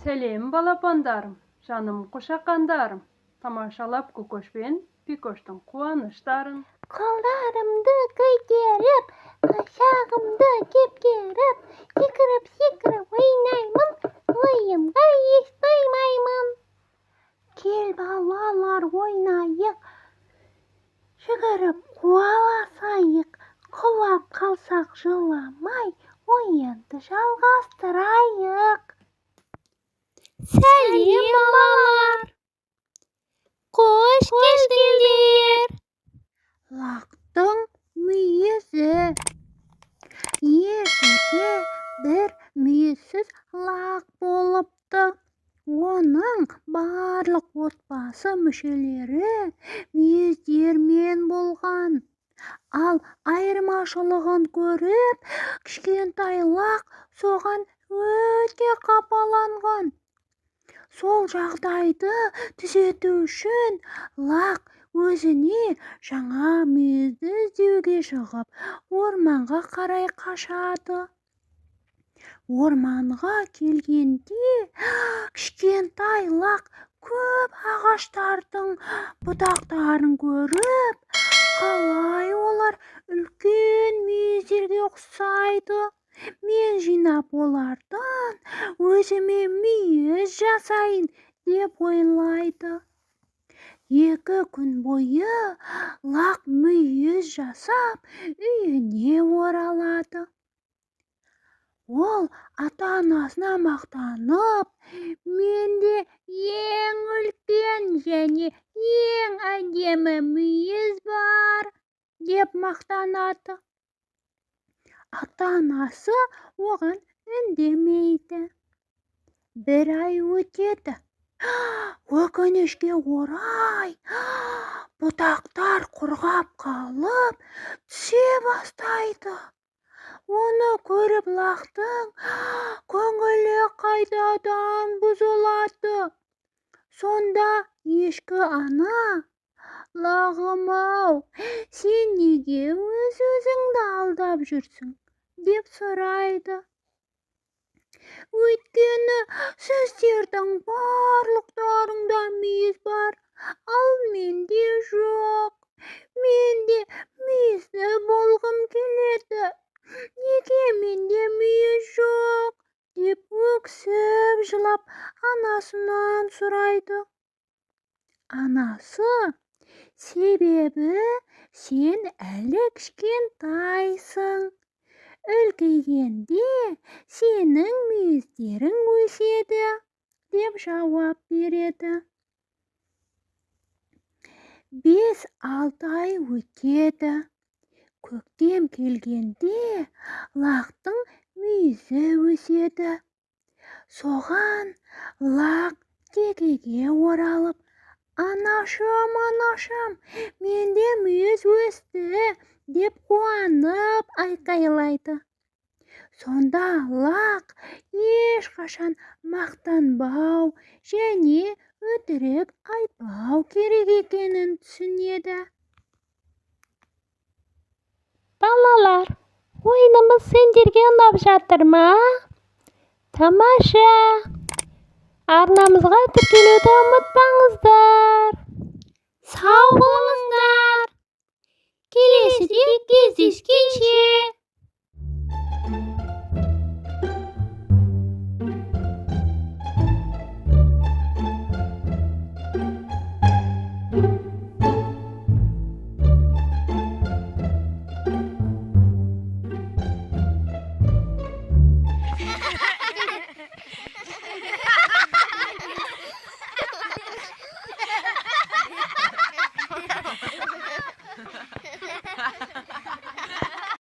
Selim balapandarım, canım kuşakandarım. Tamaşalap Kokoşben Pikoş'tun kuanışların. Kollarımdı kıygerip, kuşağımdı kepkerip, yıkırıp oynayman, oyunga hiç duymayman. Gel balalar oynayık, çıkarıp kovalasayık, kulap kalsak жыламай, oyundu жалғастырайық. Сәлем балалар, қош келдіңдер. Лақтың мүйізі. Ертеде бір мүйізсіз лақ болыпты. Оның барлық отбасы мүшелері мүйіздермен болған. Ал айырмашылығын көріп, кішкентай лақ соған өте қапаланған. Сол жағдайды түзету үшін лақ өзіне жаңа мүйізді іздеуге шығып, орманға қарай қашады. Орманға келгенде кішкентай лақ көп ағаштардың бұтақтарын көріп, қалай олар үлкен мүйіздерге ұқсайды. Мен жинап олардан өзіме мүйіз жасайын деп ойлайды. 2 күн бойы лақ мүйіз жасап үйіне оралады. Ол ата-анасына мақтанып, менде ең үлкен және ең әдемі мүйіз бар деп мақтанады. Ата-анасы оған үндемейді. 1 ай өтеді. Өкінішке орай, бұтақтар құрғап қалып, түсе бастайды. Оны көріп лақтың көңілі қайтадан бұзылады. Сонда ешкі ана, лағым-ау, сен неге өз-өзіңді алдап жүрсің? Деп сұрайды. Өйткені сіздердің барлықтарыңда мүйіз бар, ал менде жоқ. Менде мүйізді болғым келеді. Неге менде мүйіз жоқ? Деп өксіп жылап анасынан сұрайды. Анасы, себебі сен әлі кішкентайсың. Үлкейгенде сенің мүйіздерің өседі, деп жауап береді. 5-6 ай өтеді. Көктем келгенде лақтың мүйізі өседі. Соған лақ текеге оралып, анашым, менде мүйіз өсті, деп қуанып айқайлайды. Сонда лақ ешқашан мақтанбау және өтірік айтпау керек екенін түсінеді. Балалар, ойынымыз сендерге ұнап жатыр ма? Тамаша! Арнамызға тіркелуді ұмытпаңыздар. Сау болыңыздар. Келесіде кездескенше.